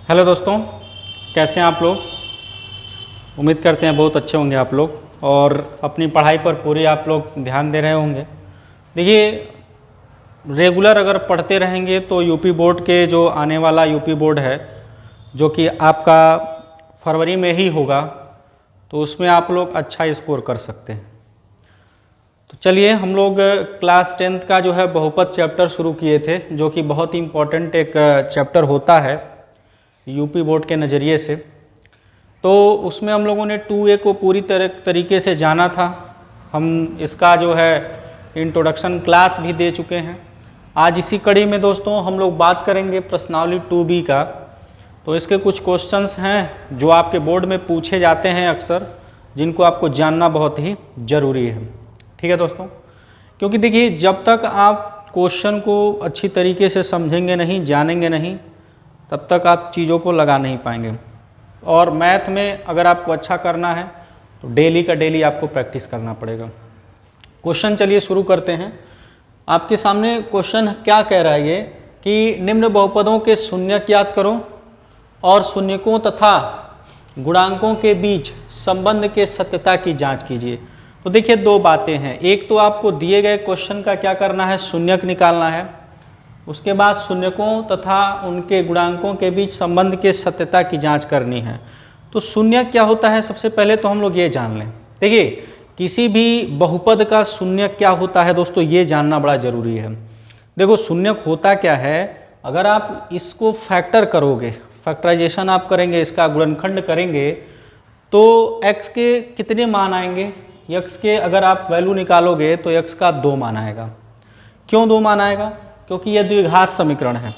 Hello दोस्तों, कैसे हैं आप लोग। उम्मीद करते हैं बहुत अच्छे होंगे आप लोग और अपनी पढ़ाई पर पूरी आप लोग ध्यान दे रहे होंगे। देखिए, रेगुलर अगर पढ़ते रहेंगे तो यूपी बोर्ड के जो आने वाला यूपी बोर्ड है जो कि आपका फरवरी में ही होगा, तो उसमें आप लोग अच्छा स्कोर कर सकते हैं। तो चलिए, हम लोग क्लास 10th का जो है बहुपद चैप्टर शुरू किए थे, जो कि बहुत ही इम्पोर्टेंट एक चैप्टर होता है यूपी बोर्ड के नज़रिए से। तो उसमें हम लोगों ने 2A को पूरी तरीके से जाना था। हम इसका जो है इंट्रोडक्शन क्लास भी दे चुके हैं। आज इसी कड़ी में दोस्तों हम लोग बात करेंगे प्रश्नावली 2B का। तो इसके कुछ क्वेश्चंस हैं जो आपके बोर्ड में पूछे जाते हैं अक्सर, जिनको आपको जानना बहुत ही ज़रूरी है। ठीक है दोस्तों, क्योंकि देखिए, जब तक आप क्वेश्चन को अच्छी तरीके से समझेंगे नहीं, जानेंगे नहीं, तब तक आप चीज़ों को लगा नहीं पाएंगे। और मैथ में अगर आपको अच्छा करना है तो डेली का डेली आपको प्रैक्टिस करना पड़ेगा। क्वेश्चन चलिए शुरू करते हैं। आपके सामने क्वेश्चन क्या कह रहा है ये कि निम्न बहुपदों के शून्यक ज्ञात करो और शून्यकों तथा गुणांकों के बीच संबंध के सत्यता की जांच कीजिए। तो देखिए, दो बातें हैं। एक तो आपको दिए गए क्वेश्चन का क्या करना है, शून्यक निकालना है। उसके बाद शून्यकों तथा उनके गुणांकों के बीच संबंध के सत्यता की जांच करनी है। तो शून्यक क्या होता है, सबसे पहले तो हम लोग ये जान लें। देखिए, किसी भी बहुपद का शून्यक क्या होता है दोस्तों, ये जानना बड़ा ज़रूरी है। देखो, शून्यक होता क्या है, अगर आप इसको फैक्टर करोगे, फैक्टराइजेशन आप करेंगे, इसका गुणनखंड करेंगे, तो x के कितने मान आएंगे। x के अगर आप वैल्यू निकालोगे तो x का 2 मान आएगा। क्यों 2 मान आएगा, क्योंकि यह द्विघात समीकरण है,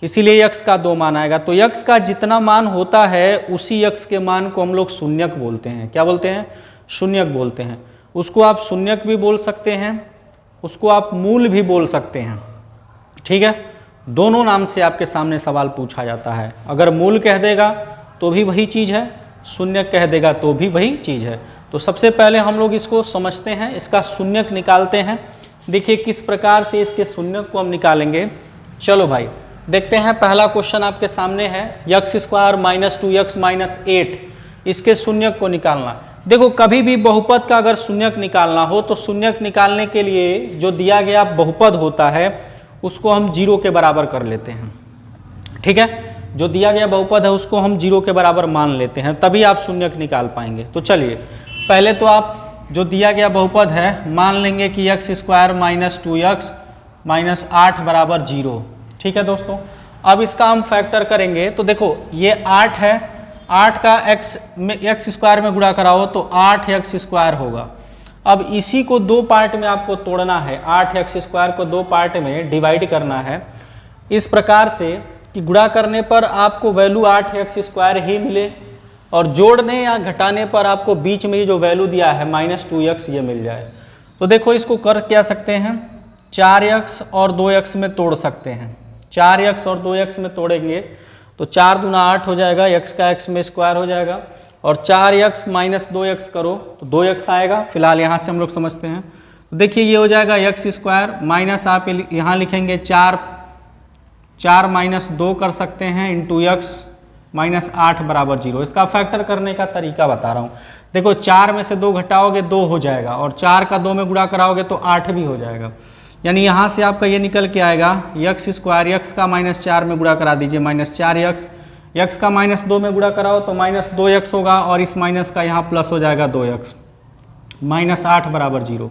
इसीलिए x का 2 मान आएगा। तो x का जितना मान होता है उसी x के मान को हम लोग शून्यक बोलते हैं। क्या बोलते हैं, शून्यक बोलते हैं। उसको आप शून्यक भी बोल सकते हैं, उसको आप मूल भी बोल सकते हैं। ठीक है, दोनों नाम से आपके सामने सवाल पूछा जाता है। अगर मूल कह देगा तो भी वही चीज़ है, शून्यक कह देगा तो भी वही चीज़ है। तो सबसे पहले हम लोग इसको समझते हैं, इसका शून्यक निकालते हैं। देखिए किस प्रकार से इसके शून्यक को हम निकालेंगे। चलो भाई देखते हैं। पहला क्वेश्चन आपके सामने है, x² - 2x - 8, इसके शून्यक को निकालना। देखो, कभी भी बहुपद का अगर शून्यक निकालना हो तो शून्यक निकालने के लिए जो दिया गया बहुपद होता है उसको हम 0 के बराबर कर लेते हैं। ठीक है, जो दिया गया बहुपद है उसको हम 0 के बराबर मान लेते हैं, तभी आप शून्यक निकाल पाएंगे। तो चलिए, पहले तो आप जो दिया गया बहुपद है मान लेंगे कि x² - 2x - 8 बराबर 0। ठीक है दोस्तों, अब इसका हम फैक्टर करेंगे। तो देखो, ये 8 है, 8 का x² में गुणा कराओ तो 8x² होगा। अब इसी को 2 पार्ट में आपको तोड़ना है, 8x² को 2 पार्ट में डिवाइड करना है, इस प्रकार से कि गुणा करने पर आपको वैल्यू 8x² ही मिले और जोड़ने या घटाने पर आपको बीच में जो वैल्यू दिया है -2x ये मिल जाए। तो देखो, इसको कर क्या सकते हैं, 4x और 2x में तोड़ सकते हैं। 4x और 2x में तोड़ेंगे तो 4 दूना 8 हो जाएगा, x का x में स्क्वायर हो जाएगा, और 4x - 2x करो तो 2x आएगा। फिलहाल यहाँ से हम लोग समझते हैं। तो देखिए, ये हो जाएगा x² माइनस, आप यहाँ लिखेंगे 4 - 2 कर सकते हैं इंटू x -8 बराबर 0। इसका फैक्टर करने का तरीका बता रहा हूँ। देखो, 4 में से 2 घटाओगे 2 हो जाएगा, और 4 का 2 में गुणा कराओगे तो 8 भी हो जाएगा। यानी यहाँ से आपका ये निकल के आएगा x², x का -4 में गुणा करा दीजिए -4x, x का -2 में गुणा कराओ तो -2x होगा, और इस माइनस का यहाँ प्लस हो जाएगा 2x, -8 बराबर 0।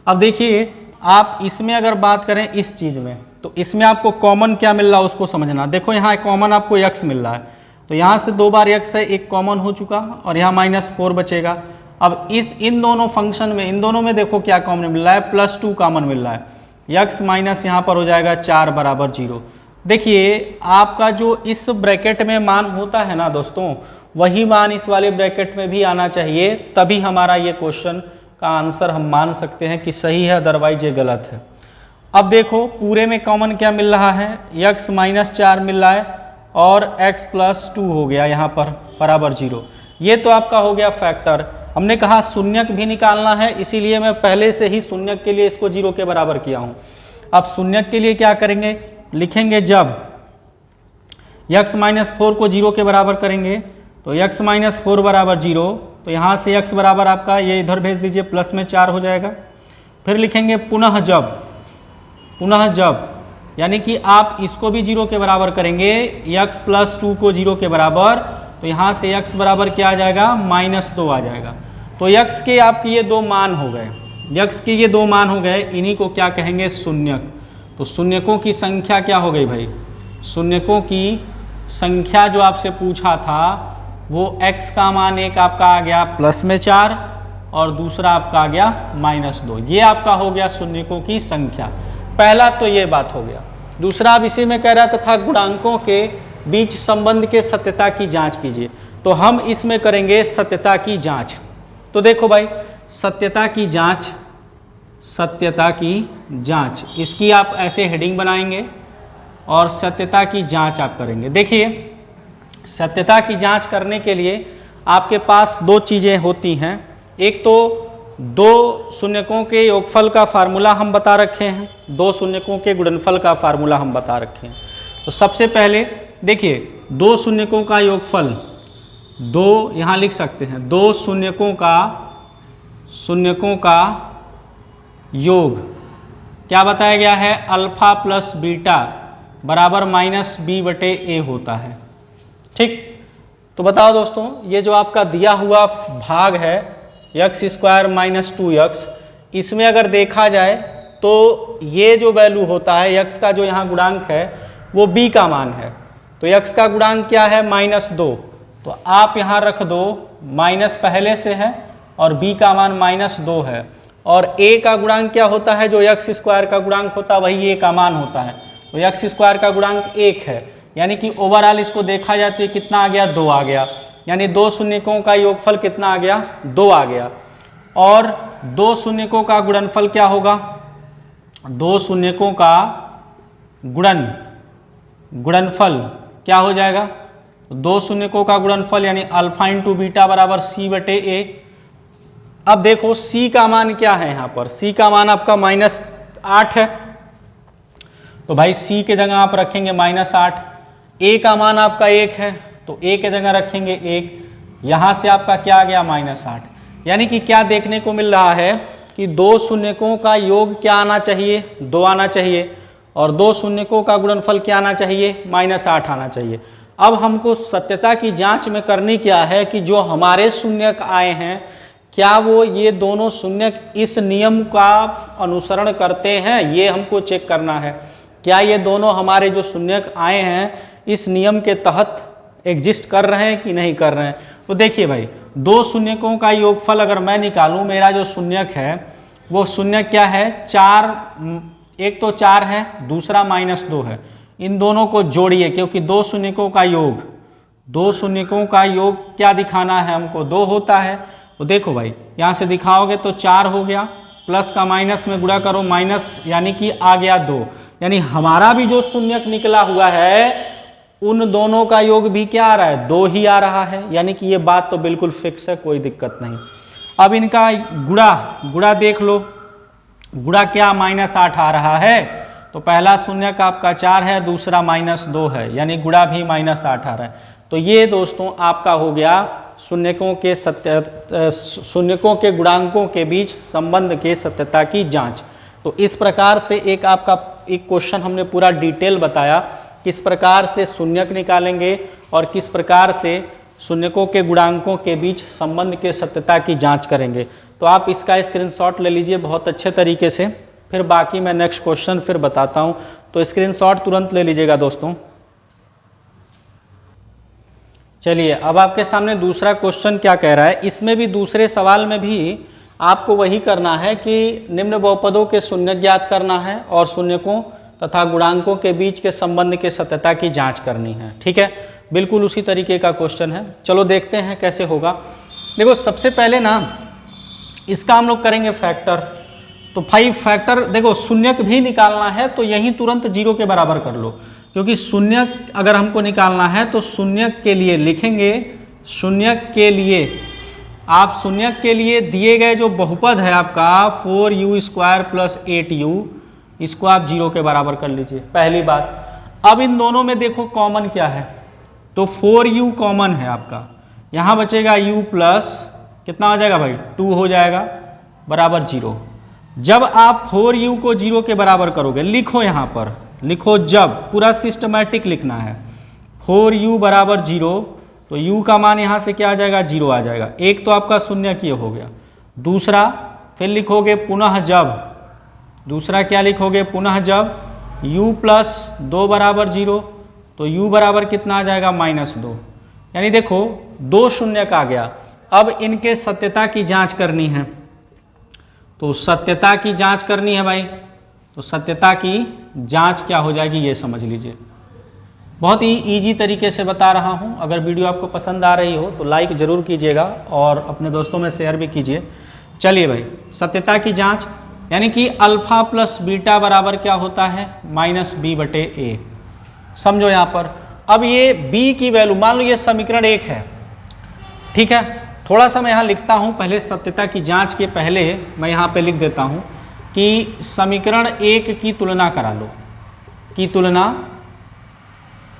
अब देखिए, आप इसमें अगर बात करें इस चीज़ में, तो इसमें आपको कॉमन क्या मिल रहा है उसको समझना। देखो, यहाँ कॉमन आपको x मिल रहा है, तो यहाँ से 2 बार x है, एक कॉमन हो चुका, और यहाँ -4 बचेगा। अब इन दोनों फंक्शन में, इन दोनों में देखो क्या कॉमन मिल रहा है, +2 कॉमन मिल रहा है। x माइनस यहाँ पर हो जाएगा 4 बराबर 0। देखिए, आपका जो इस ब्रैकेट में मान होता है ना दोस्तों, वही मान इस वाले ब्रैकेट में भी आना चाहिए, तभी हमारा ये क्वेश्चन का आंसर हम मान सकते हैं कि सही है, अदरवाइज ये गलत है। अब देखो, पूरे में कॉमन क्या मिल रहा है, x -4 मिल रहा है और x +2 हो गया यहाँ पर बराबर 0। ये तो आपका हो गया फैक्टर। हमने कहा शून्यक भी निकालना है, इसीलिए मैं पहले से ही शून्यक के लिए इसको 0 के बराबर किया हूँ। अब शून्यक के लिए क्या करेंगे, लिखेंगे जब x माइनस 4 को 0 के बराबर करेंगे तो x माइनस 4 बराबर 0, तो यहाँ से x बराबर आपका ये इधर भेज दीजिए, प्लस में 4 हो जाएगा। फिर लिखेंगे पुनः जब यानी कि आप इसको भी 0 के बराबर करेंगे, x प्लस 2 को 0 के बराबर, तो यहाँ से x बराबर क्या आ जाएगा, -2 आ जाएगा। तो x के आपके ये दो मान हो गए, x के ये दो मान हो गए, इन्हीं को क्या कहेंगे, शून्यक। तो शून्यकों की संख्या क्या हो गई भाई, शून्यकों की संख्या जो आपसे पूछा था वो x का मान एक आपका आ गया प्लस में 4 और दूसरा आपका आ गया -2। ये आपका हो गया शून्यकों की संख्या। पहला तो ये बात हो गया। दूसरा अब इसी में कह रहा तथा गुणांकों के बीच संबंध के सत्यता की जांच कीजिए, तो हम इसमें करेंगे सत्यता की जांच। तो देखो भाई, सत्यता की जांच इसकी आप ऐसे हेडिंग बनाएंगे और सत्यता की जांच आप करेंगे। देखिए, सत्यता की जांच करने के लिए आपके पास दो चीज़ें होती हैं। एक तो दो शून्यकों के योगफल का फार्मूला हम बता रखे हैं, दो शून्यकों के गुणनफल का फार्मूला हम बता रखे हैं। तो सबसे पहले देखिए, दो शून्यकों का योगफल, दो यहाँ लिख सकते हैं, दो शून्यकों का योग क्या बताया गया है, अल्फा प्लस बीटा बराबर -b/a होता है। ठीक, तो बताओ दोस्तों, ये जो आपका दिया हुआ भाग है x² - 2x, इसमें अगर देखा जाए तो ये जो वैल्यू होता है x का, जो यहाँ गुणांक है वो b का मान है। तो x का गुणांक क्या है, -2, तो आप यहाँ रख दो, माइनस पहले से है और b का मान -2 है, और a का गुणांक क्या होता है, जो x² का गुणांक होता है वही a का मान होता है। तो x² का गुणांक 1 है, यानी कि ओवरऑल इसको देखा जाए तो ये कितना आ गया, 2 आ गया। यानी दो शून्यकों का योगफल कितना आ गया, 2 आ गया। और दो शून्यकों का गुणनफल क्या होगा, दो शून्यकों का गुणनफल क्या हो जाएगा, दो शून्यकों का गुणनफल यानी अल्फा इंटू बीटा बराबर c/a। अब देखो c का मान क्या है, यहाँ पर c का मान आपका -8 है, तो भाई c के जगह आप रखेंगे -8। a का मान आपका 1 है, तो a के जगह रखेंगे 1, यहाँ से आपका क्या आ गया, -8। यानी कि क्या देखने को मिल रहा है कि दो शून्यकों का योग क्या आना चाहिए, 2 आना चाहिए, और दो शून्यकों का गुणनफल क्या आना चाहिए, -8 आना चाहिए। अब हमको सत्यता की जांच में करनी क्या है कि जो हमारे शून्यक आए हैं, क्या वो ये दोनों शून्यक इस नियम का अनुसरण करते हैं, ये हमको चेक करना है। क्या ये दोनों हमारे जो शून्यक आए हैं इस नियम के तहत एग्जिस्ट कर रहे हैं कि नहीं कर रहे हैं। तो देखिए भाई, दो शून्यकों का योगफल अगर मैं निकालूं, मेरा जो शून्यक है वो शून्यक क्या है, 4, एक तो 4 है, दूसरा -2 है। इन दोनों को जोड़िए, क्योंकि दो शून्यकों का योग क्या दिखाना है हमको, 2 होता है। तो देखो भाई, यहाँ से दिखाओगे तो 4 हो गया, प्लस का माइनस में गुणा करो, माइनस यानी कि आ गया 2। यानी हमारा भी जो शून्यक निकला हुआ है उन दोनों का योग भी क्या आ रहा है, 2 ही आ रहा है। यानी कि ये बात तो बिल्कुल फिक्स है, कोई दिक्कत नहीं। अब इनका गुणा देख लो, गुणा क्या, -8 आ रहा है, तो पहला शून्यक आपका 4 है, दूसरा -2 है, यानी गुणा भी -8 आ रहा है। तो ये दोस्तों आपका हो गया शून्यकों के गुणांकों के बीच संबंध के सत्यता की जांच। तो इस प्रकार से एक क्वेश्चन हमने पूरा डिटेल बताया, किस प्रकार से शून्यक निकालेंगे और किस प्रकार से शून्यकों के गुणांकों के बीच संबंध के सत्यता की जांच करेंगे। तो आप इसका स्क्रीनशॉट ले लीजिए बहुत अच्छे तरीके से, फिर बाकी मैं नेक्स्ट क्वेश्चन फिर बताता हूं, तो स्क्रीनशॉट तुरंत ले लीजिएगा दोस्तों। चलिए, अब आपके सामने दूसरा क्वेश्चन क्या कह रहा है। इसमें भी दूसरे सवाल में भी आपको वही करना है कि निम्न बहुपदों के शून्यक ज्ञात करना है और शून्यकों तथा गुणांकों के बीच के संबंध के सत्यता की जांच करनी है। ठीक है, बिल्कुल उसी तरीके का क्वेश्चन है। चलो देखते हैं कैसे होगा। देखो, सबसे पहले ना इसका हम लोग करेंगे फैक्टर। तो 5 फैक्टर, देखो शून्यक भी निकालना है तो यही तुरंत 0 के बराबर कर लो, क्योंकि शून्यक अगर हमको निकालना है तो शून्यक के लिए लिखेंगे, शून्यक के लिए दिए गए जो बहुपद है आपका 4u² + 8u, इसको आप 0 के बराबर कर लीजिए, पहली बात। अब इन दोनों में देखो कॉमन क्या है, तो 4u कॉमन है आपका, यहाँ बचेगा u प्लस कितना हो जाएगा भाई 2 हो जाएगा बराबर 0। जब आप 4u को 0 के बराबर करोगे, लिखो यहाँ पर लिखो, जब पूरा सिस्टमैटिक लिखना है, 4u बराबर 0 तो u का मान यहाँ से क्या आ जाएगा 0 आ जाएगा। एक तो आपका शून्य की हो गया, दूसरा फिर लिखोगे पुनः जब, दूसरा क्या लिखोगे पुनः जब u प्लस 2 बराबर 0 तो u बराबर कितना आ जाएगा -2। यानी देखो 2 शून्य का आ गया। अब इनके सत्यता की जांच करनी है, तो सत्यता की जांच करनी है भाई, तो सत्यता की जांच क्या हो जाएगी ये समझ लीजिए। बहुत ही इजी तरीके से बता रहा हूँ। अगर वीडियो आपको पसंद आ रही हो तो लाइक ज़रूर कीजिएगा और अपने दोस्तों में शेयर भी कीजिए। चलिए भाई, सत्यता की जांच यानी कि अल्फा प्लस बीटा बराबर क्या होता है -b/a। समझो यहाँ पर, अब ये b की वैल्यू, मान लो ये समीकरण 1 है, ठीक है। थोड़ा सा मैं यहाँ लिखता हूँ, पहले सत्यता की जांच के पहले मैं यहाँ पे लिख देता हूँ कि समीकरण 1 की तुलना करा लो। की तुलना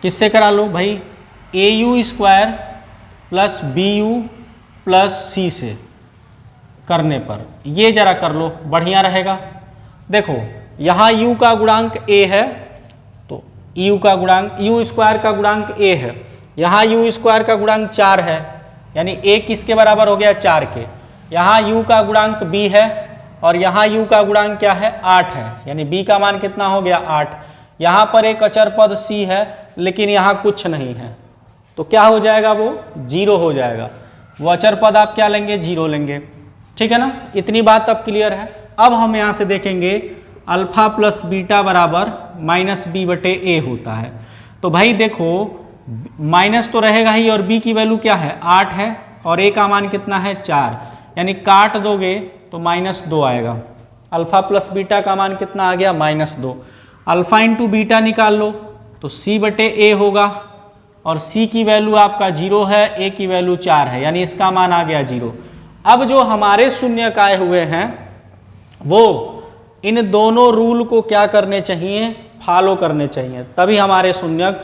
किससे करा लो भाई, au² plus bu plus c से करने पर, ये जरा कर लो बढ़िया रहेगा। देखो यहाँ u का गुणांक a है, तो u का गुणांक u² का गुणांक a है, यहाँ u² का गुणांक 4 है, यानी a किसके बराबर हो गया 4 के। यहाँ u का गुणांक b है और यहाँ u का गुणांक क्या है 8 है, यानी b का मान कितना हो गया 8। यहाँ पर एक अचर पद c है लेकिन यहाँ कुछ नहीं है, तो क्या हो जाएगा वो 0 हो जाएगा। वो अचर पद आप क्या लेंगे 0 लेंगे, ठीक है ना। इतनी बात अब क्लियर है। अब हम यहाँ से देखेंगे अल्फा प्लस बीटा बराबर -b/a होता है। तो भाई देखो माइनस तो रहेगा ही और b की वैल्यू क्या है 8 है और a का मान कितना है 4, यानी काट दोगे तो -2 आएगा। अल्फा प्लस बीटा का मान कितना आ गया -2। अल्फा इंटू बीटा निकाल लो तो c/a होगा और c की वैल्यू आपका 0 है, a की वैल्यू 4 है, यानी इसका मान आ गया 0। अब जो हमारे शून्यक आए हुए हैं वो इन दोनों रूल को क्या करने चाहिए, फॉलो करने चाहिए, तभी हमारे शून्यक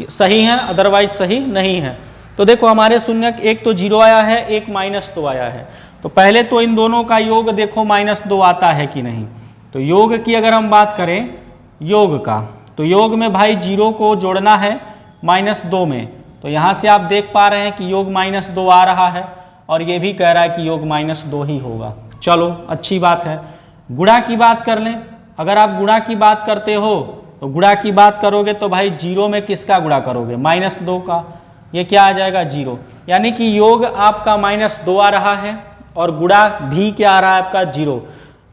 सही हैं, अदरवाइज सही नहीं है। तो देखो हमारे शून्यक एक तो 0 आया है, एक -2 आया है, तो पहले तो इन दोनों का योग देखो -2 आता है कि नहीं। तो योग की अगर हम बात करें योग का, तो योग में भाई 0 को जोड़ना है -2 में, तो यहाँ से आप देख पा रहे हैं कि योग -2 आ रहा है और ये भी कह रहा है कि योग -2 ही होगा। चलो अच्छी बात है। गुणा की बात कर लें, अगर आप गुणा की बात करते हो तो गुणा की बात करोगे तो भाई 0 में किसका गुणा करोगे -2 का, ये क्या आ जाएगा 0, यानी कि योग आपका -2 आ रहा है और गुणा भी क्या आ रहा है आपका 0।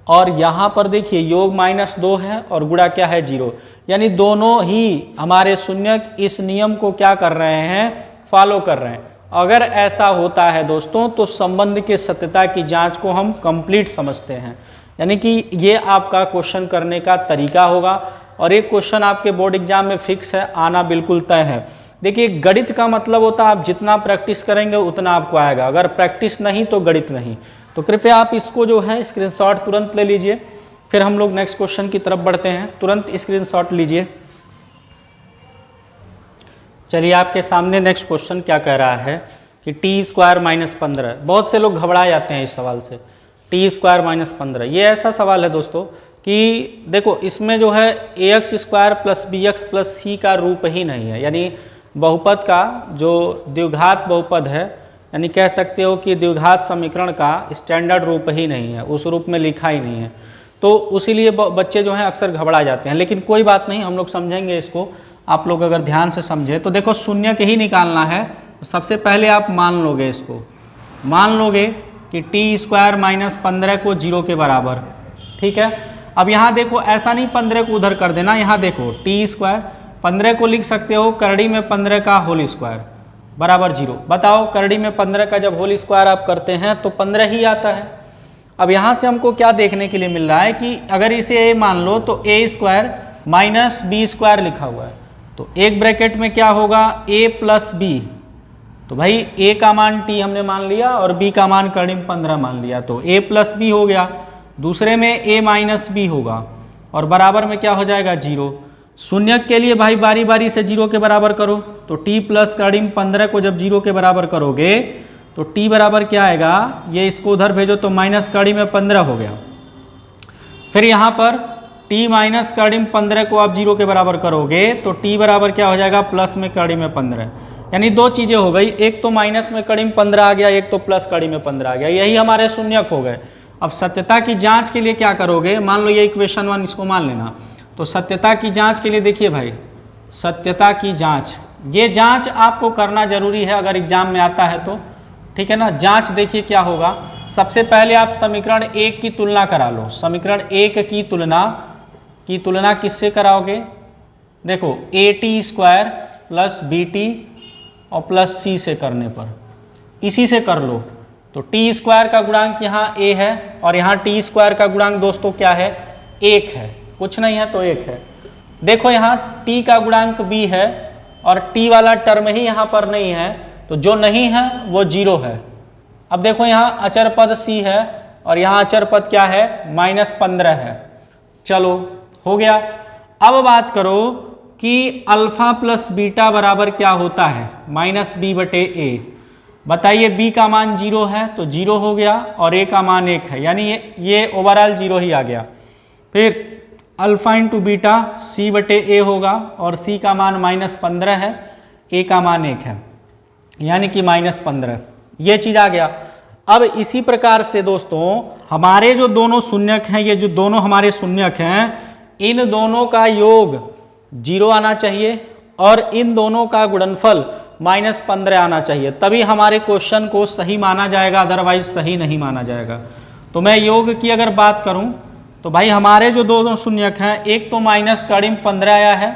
और यहाँ पर देखिए योग -2 है और गुणा क्या है 0, यानी दोनों ही हमारे शून्यक इस नियम को क्या कर रहे हैं, फॉलो कर रहे हैं। अगर ऐसा होता है दोस्तों तो संबंध के सत्यता की जांच को हम कंप्लीट समझते हैं, यानी कि ये आपका क्वेश्चन करने का तरीका होगा और एक क्वेश्चन आपके बोर्ड एग्जाम में फिक्स है, आना बिल्कुल तय है। देखिए गणित का मतलब होता है आप जितना प्रैक्टिस करेंगे उतना आपको आएगा, अगर प्रैक्टिस नहीं तो गणित नहीं। तो कृपया आप इसको जो है स्क्रीनशॉट तुरंत ले लीजिए, फिर हम लोग नेक्स्ट क्वेश्चन की तरफ बढ़ते हैं। तुरंत स्क्रीनशॉट लीजिए। चलिए आपके सामने नेक्स्ट क्वेश्चन क्या कह रहा है कि t² - 15। बहुत से लोग घबरा जाते हैं इस सवाल से, t² - 15। ये ऐसा सवाल है दोस्तों कि देखो इसमें जो है ax² + bx + c का रूप ही नहीं है, यानी बहुपद का जो द्विघात बहुपद है, यानी कह सकते हो कि द्विघात समीकरण का स्टैंडर्ड रूप ही नहीं है, उस रूप में लिखा ही नहीं है। तो उसीलिए बच्चे जो हैं अक्सर घबरा जाते हैं, लेकिन कोई बात नहीं, हम लोग समझेंगे इसको। आप लोग अगर ध्यान से समझे तो देखो शून्यक ही निकालना है। सबसे पहले आप मान लोगे इसको, मान लोगे कि t² - 15 को 0 के बराबर, ठीक है। अब यहाँ देखो ऐसा नहीं 15 को उधर कर देना, यहाँ देखो t² 15 को लिख सकते हो करड़ी में 15 का होल स्क्वायर बराबर 0। बताओ करड़ी में 15 का जब होल स्क्वायर आप करते हैं तो 15 ही आता है। अब यहाँ से हमको क्या देखने के लिए मिल रहा है कि अगर इसे a मान लो तो a² - b² लिखा हुआ है, तो एक ब्रैकेट में क्या होगा a + b। तो भाई a का मान t हमने मान लिया और b का मान करड़ी में 15 मान लिया, तो a + b हो गया। दूसरे में a - b होगा और बराबर में क्या हो जाएगा 0। शून्यक के लिए भाई बारी बारी से 0 के बराबर करो। तो t प्लस करीब 15 को जब 0 के बराबर करोगे तो t बराबर क्या आएगा, ये इसको उधर भेजो तो माइनस कड़ी में 15 हो गया। फिर यहाँ पर t माइनस कड़ी में 15 को आप 0 के बराबर करोगे तो t बराबर क्या हो जाएगा, प्लस में कड़ी में 15। यानी दो चीजें हो गई, एक तो माइनस में कड़ी में 15 आ गया, एक तो प्लस कड़ी में 15 आ गया। यही हमारे शून्यक हो गए। अब सत्यता की जांच के लिए क्या करोगे, मान लो ये इक्वेशन 1 इसको मान लेना। तो सत्यता की जांच के लिए देखिए भाई, सत्यता की जांच, ये जांच आपको करना जरूरी है अगर एग्जाम में आता है तो, ठीक है ना। जांच देखिए क्या होगा, सबसे पहले आप समीकरण 1 की तुलना करा लो। समीकरण 1 की तुलना किससे कराओगे, देखो AT² प्लस BT और प्लस C से करने पर, इसी से कर लो। तो t² का गुणांक यहाँ a है और यहाँ t² का गुणांक दोस्तों क्या है, 1 है, कुछ नहीं है तो 1 है। देखो यहाँ t का गुणांक b है और t वाला टर्म ही यहाँ पर नहीं है, तो जो नहीं है वो 0 है। अब देखो यहाँ अचर पद c है और यहाँ अचर पद क्या है, -15 है। चलो हो गया। अब बात करो कि अल्फा प्लस बीटा बराबर क्या होता है, -b/a। बताइए b का मान 0 है तो 0 हो गया और a का मान 1 है, यानी ये ओवरऑल 0 ही आ गया। फिर अल्फा इंटू बीटा c/a होगा और c का मान -15 है, a का मान 1 है, यानी कि -15। ये चीज आ गया। अब इसी प्रकार से दोस्तों हमारे जो दोनों शून्यक हैं, ये जो दोनों हमारे शून्यक हैं, इन दोनों का योग 0 आना चाहिए और इन दोनों का गुणनफल -15 आना चाहिए, तभी हमारे क्वेश्चन को सही माना जाएगा, अदरवाइज सही नहीं माना जाएगा। तो मैं योग की अगर बात करूं तो भाई हमारे जो दोनों शून्यक हैं, एक तो माइनस कड़ी में 15 आया है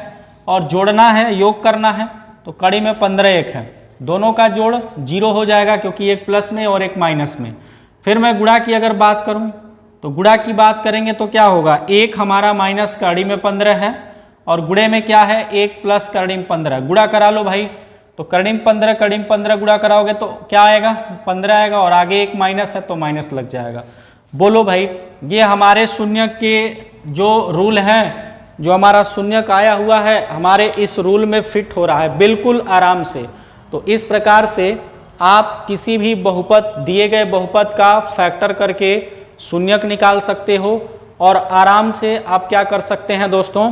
और जोड़ना है, योग करना है, तो कड़ी में 15 1 है, दोनों का जोड़ 0 हो जाएगा क्योंकि एक प्लस में और एक माइनस में। फिर मैं गुणा की अगर बात करूं तो गुणा की बात करेंगे तो क्या होगा, एक हमारा माइनस कड़ी में 15 है और गुणे में क्या है, 1 प्लस कड़ी में 15। गुणा करा लो भाई, तो कड़ी में 15 गुणा कराओगे तो क्या आएगा, 15 आएगा और आगे एक माइनस है तो माइनस लग जाएगा। बोलो भाई, ये हमारे शून्यक के जो रूल हैं, जो हमारा शून्यक आया हुआ है, हमारे इस रूल में फिट हो रहा है बिल्कुल आराम से। तो इस प्रकार से आप किसी भी बहुपद, दिए गए बहुपद का फैक्टर करके शून्यक निकाल सकते हो और आराम से आप क्या कर सकते हैं दोस्तों,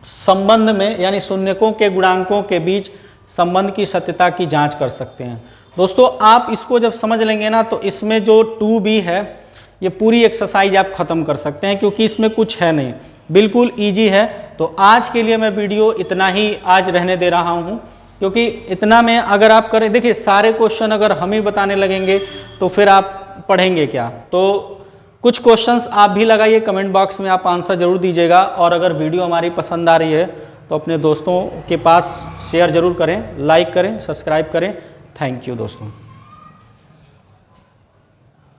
संबंध में यानी शून्यकों के गुणांकों के बीच संबंध की सत्यता की जांच कर सकते हैं। दोस्तों आप इसको जब समझ लेंगे ना तो इसमें जो 2b है, ये पूरी एक्सरसाइज आप खत्म कर सकते हैं क्योंकि इसमें कुछ है नहीं, बिल्कुल इजी है। तो आज के लिए मैं वीडियो इतना ही आज रहने दे रहा हूं, क्योंकि इतना में अगर आप करें, देखिए सारे क्वेश्चन अगर हम ही बताने लगेंगे तो फिर आप पढ़ेंगे क्या। तो कुछ क्वेश्चंस आप भी लगाइए कमेंट बॉक्स में, आप आंसर जरूर दीजिएगा। और अगर वीडियो हमारी पसंद आ रही है तो अपने दोस्तों के पास शेयर जरूर करें, लाइक करें, सब्सक्राइब करें। थैंक यू दोस्तों।